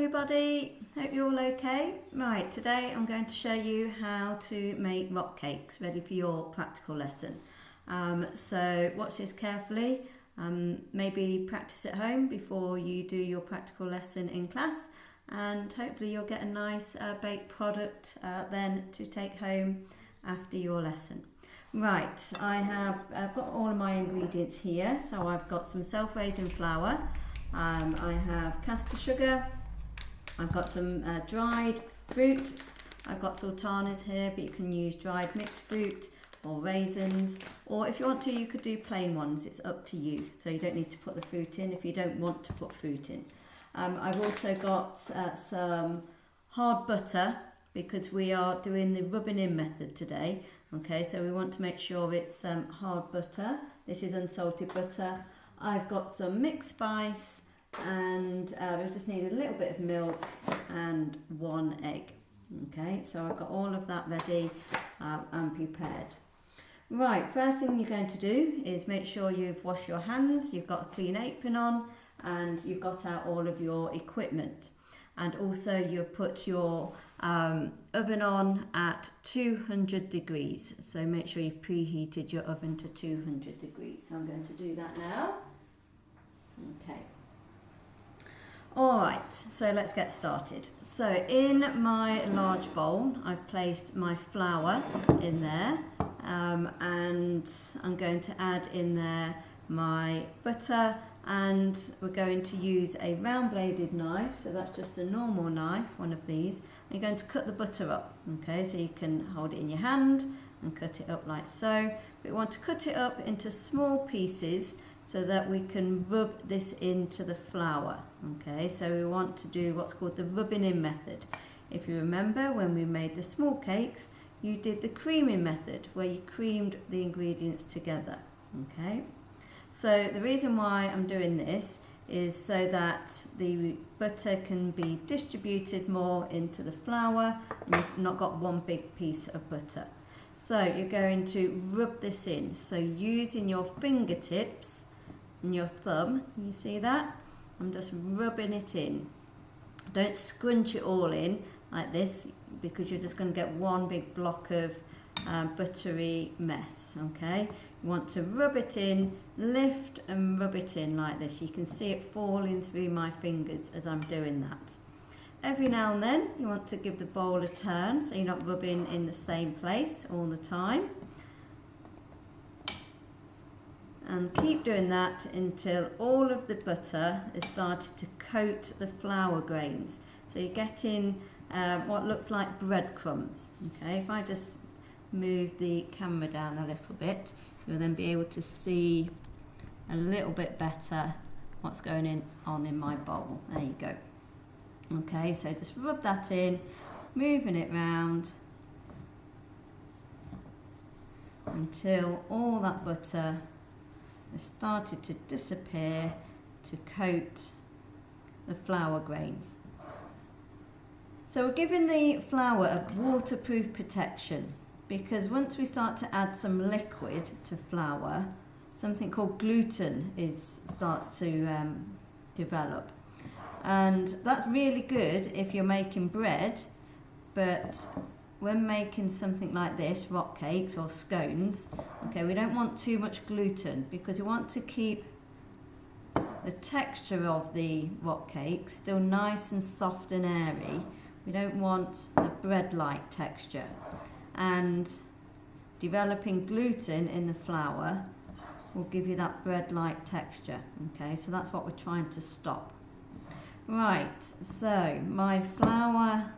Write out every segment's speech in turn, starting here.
everybody, hope you're all okay. Right, today I'm going to show you how to make rock cakes ready for your practical lesson. So watch this carefully, maybe practice at home before you do your practical lesson in class, and hopefully you'll get a nice baked product then to take home after your lesson. Right, I've got all of my ingredients here. So I've got some self-raising flour, I have caster sugar, I've got some dried fruit, I've got sultanas here, but you can use dried mixed fruit or raisins, or if you want to you could do plain ones, it's up to you. So you don't need to put the fruit in if you don't want to put fruit in. I've also got some hard butter because we are doing the rubbing in method today. Okay, so we want to make sure it's hard butter. This is unsalted butter. I've got some mixed spice, and we just need a little bit of milk and 1 egg. Okay, so I've got all of that ready and prepared. Right, first thing you're going to do is make sure you've washed your hands, you've got a clean apron on, and you've got out all of your equipment. And also you've put your oven on at 200 degrees. So make sure you've preheated your oven to 200 degrees. So I'm going to do that now. Okay. All right, so let's get started. So in my large bowl, I've placed my flour in there, and I'm going to add in there my butter, and we're going to use a round bladed knife. So that's just a normal knife, one of these. You're going to cut the butter up, okay? So you can hold it in your hand and cut it up like so. But we want to cut it up into small pieces so that we can rub this into the flour, okay? So we want to do what's called the rubbing in method. If you remember, when we made the small cakes, you did the creaming method where you creamed the ingredients together, okay? So the reason why I'm doing this is so that the butter can be distributed more into the flour and you've not got one big piece of butter. So you're going to rub this in. So using your fingertips and your thumb, you see that? I'm just rubbing it in. Don't scrunch it all in like this because you're just going to get one big block of buttery mess, okay? You want to rub it in, lift and rub it in like this. You can see it falling through my fingers as I'm doing that. Every now and then you want to give the bowl a turn so you're not rubbing in the same place all the time. And keep doing that until all of the butter is started to coat the flour grains. So you're getting what looks like breadcrumbs. Okay, if I just move the camera down a little bit, you'll then be able to see a little bit better what's going on in my bowl. There you go. Okay, so just rub that in, moving it round until all that butter has started to disappear to coat the flour grains. So we're giving the flour a waterproof protection, because once we start to add some liquid to flour, something called gluten starts to develop. And that's really good if you're making bread, but when making something like this, rock cakes or scones, okay, we don't want too much gluten because we want to keep the texture of the rock cake still nice and soft and airy. We don't want a bread-like texture. And developing gluten in the flour will give you that bread-like texture, okay? So that's what we're trying to stop. Right, so my flour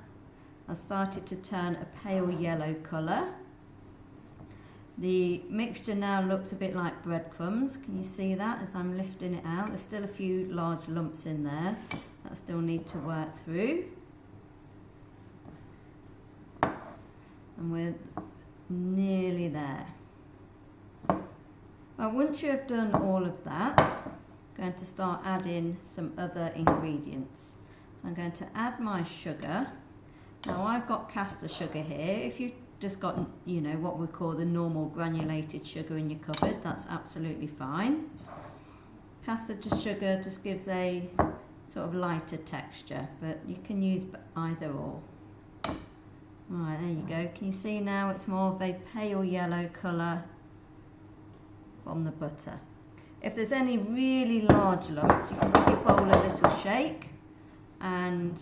has started to turn a pale yellow colour. The mixture now looks a bit like breadcrumbs. Can you see that as I'm lifting it out? There's still a few large lumps in there that still need to work through. And we're nearly there. Well, once you have done all of that, I'm going to start adding some other ingredients. So I'm going to add my sugar. Now I've got caster sugar here. If you've just got, you know, what we call the normal granulated sugar in your cupboard, that's absolutely fine. Caster sugar just gives a sort of lighter texture, but you can use either or. Right, there you go. Can you see now it's more of a pale yellow colour from the butter. If there's any really large lumps, you can give your bowl a little shake, and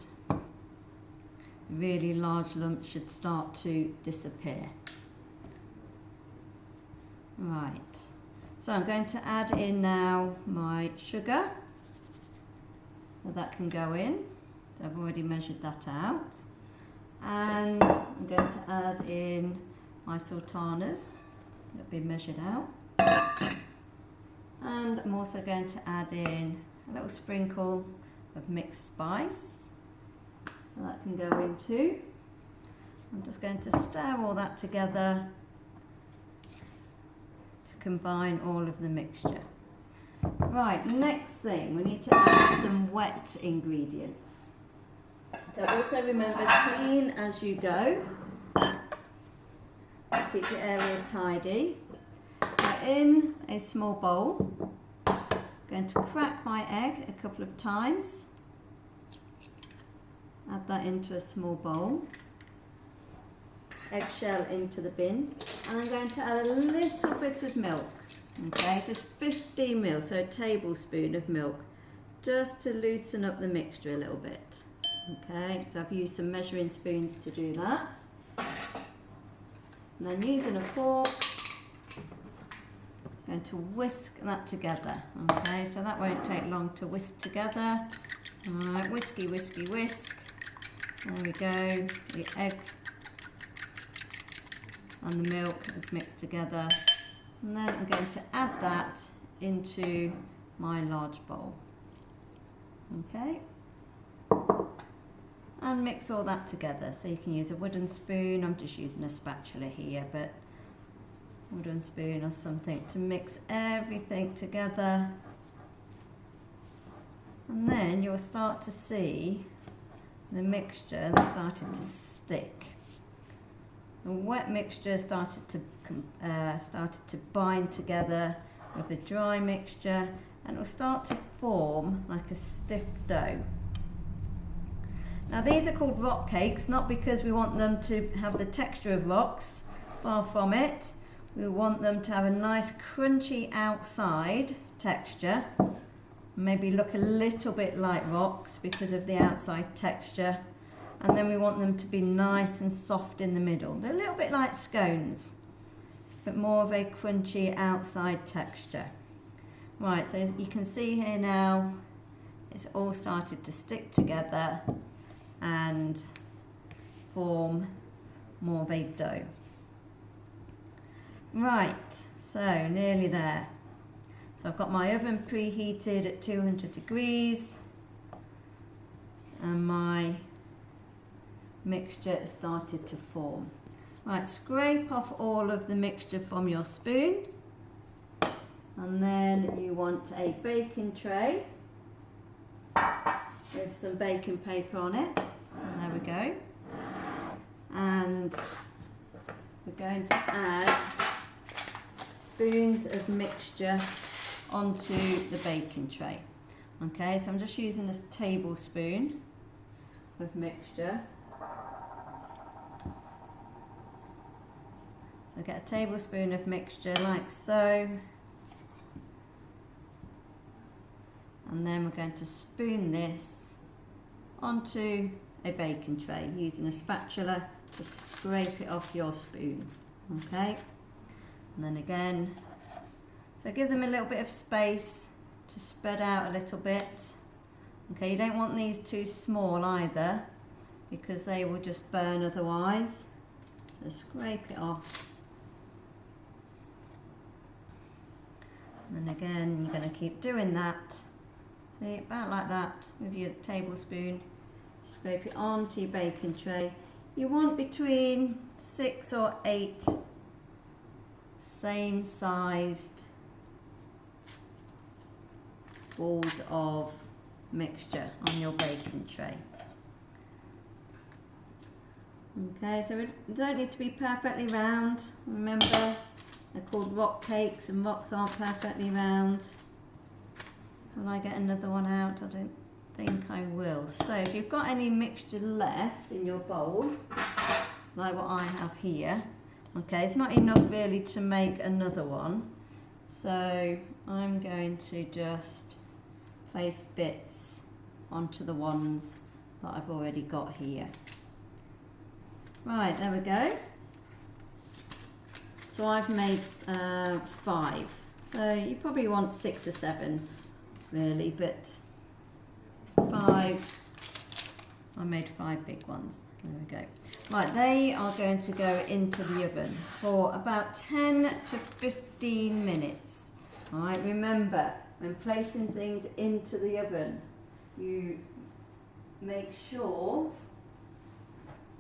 really large lumps should start to disappear. Right, so I'm going to add in now my sugar, so that can go in. So I've already measured that out. And I'm going to add in my sultanas that have been measured out. And I'm also going to add in a little sprinkle of mixed spice. So that can go in too. I'm just going to stir all that together to combine all of the mixture. Right, next thing, we need to add some wet ingredients. So also remember, clean as you go. Keep your area tidy. Now in a small bowl, I'm going to crack my egg a couple of times. Add that into a small bowl. Eggshell into the bin. And I'm going to add a little bit of milk. Okay, just 15 ml, so a tablespoon of milk, just to loosen up the mixture a little bit. Okay, so I've used some measuring spoons to do that. And then using a fork, I'm going to whisk that together. Okay, so that won't take long to whisk together. Alright, whisky, whisky, whisk. There we go, the egg and the milk is mixed together. And then I'm going to add that into my large bowl. Okay. And mix all that together. So you can use a wooden spoon. I'm just using a spatula here, but wooden spoon or something to mix everything together. And then you'll start to see the mixture that's started to stick. The wet mixture started to bind together with the dry mixture, and it will start to form like a stiff dough. Now these are called rock cakes, not because we want them to have the texture of rocks, far from it. We want them to have a nice crunchy outside texture, maybe look a little bit like rocks because of the outside texture, and then we want them to be nice and soft in the middle. They're a little bit like scones, but more of a crunchy outside texture. Right, so you can see here now it's all started to stick together and form more of a dough. Right, so nearly there. So I've got my oven preheated at 200 degrees and my mixture has started to form. Right, scrape off all of the mixture from your spoon, and then you want a baking tray with some baking paper on it. And there we go. And we're going to add spoons of mixture onto the baking tray. Okay, so I'm just using a tablespoon of mixture. So get a tablespoon of mixture like so. And then we're going to spoon this onto a baking tray using a spatula to scrape it off your spoon. Okay, and then again, so give them a little bit of space to spread out a little bit. Okay, you don't want these too small either because they will just burn otherwise. So scrape it off. And then again, you're going to keep doing that. See, about like that with your tablespoon. Scrape it onto your baking tray. You want between 6 or 8 same sized balls of mixture on your baking tray. Okay, so they don't need to be perfectly round. Remember, they're called rock cakes and rocks aren't perfectly round. Can I get another one out? I don't think I will. So if you've got any mixture left in your bowl, like what I have here, okay, it's not enough really to make another one. So I'm going to just place bits onto the ones that I've already got here. Right, there we go. So I've made 5. So you probably want 6 or 7 really, but 5, I made 5 big ones. There we go. Right, they are going to go into the oven for about 10 to 15 minutes. All right, remember, when placing things into the oven, you make sure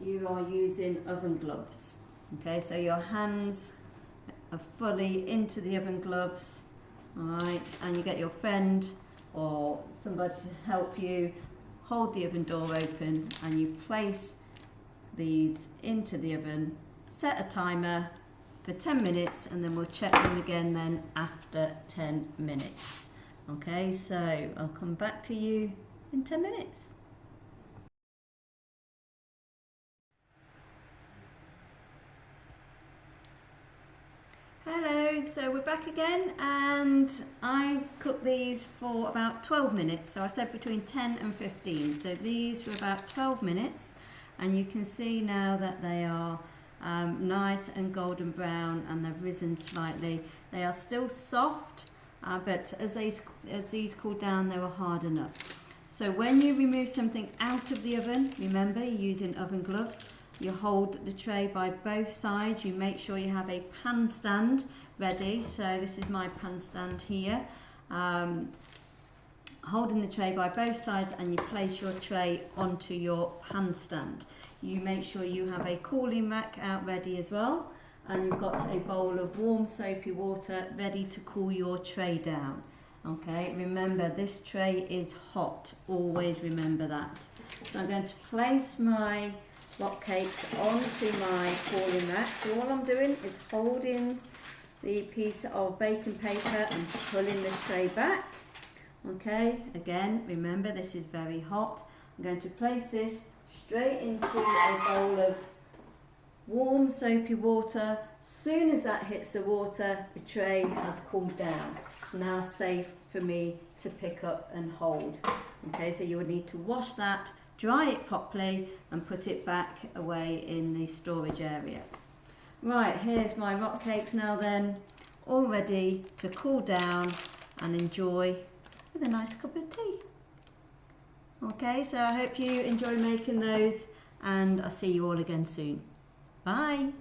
you are using oven gloves. Okay, so your hands are fully into the oven gloves. All right, and you get your friend or somebody to help you hold the oven door open, and you place these into the oven. Set a timer for 10 minutes, and then we'll check them again then after 10 minutes. Okay, so I'll come back to you in 10 minutes. Hello, so we're back again, and I cooked these for about 12 minutes. So I said between 10 and 15. So these were about 12 minutes, and you can see now that they are nice and golden brown, and they've risen slightly. They are still soft, but as these cool down, they will harden up. So when you remove something out of the oven, remember you're using oven gloves. You hold the tray by both sides. You make sure you have a pan stand ready. So this is my pan stand here. Holding the tray by both sides, and you place your tray onto your pan stand. You make sure you have a cooling rack out ready as well, and you've got a bowl of warm soapy water ready to cool your tray down. Okay, remember this tray is hot. Always remember that. So I'm going to place my rock cakes onto my cooling rack. So all I'm doing is holding the piece of baking paper and pulling the tray back. Okay, again, remember this is very hot. I'm going to place this straight into a bowl of warm soapy water. Soon as that hits the water, the tray has cooled down. It's now safe for me to pick up and hold. Okay, so you would need to wash that, dry it properly, and put it back away in the storage area. Right, here's my rock cakes now then, all ready to cool down and enjoy with a nice cup of tea. Okay, so I hope you enjoy making those, and I'll see you all again soon. Bye.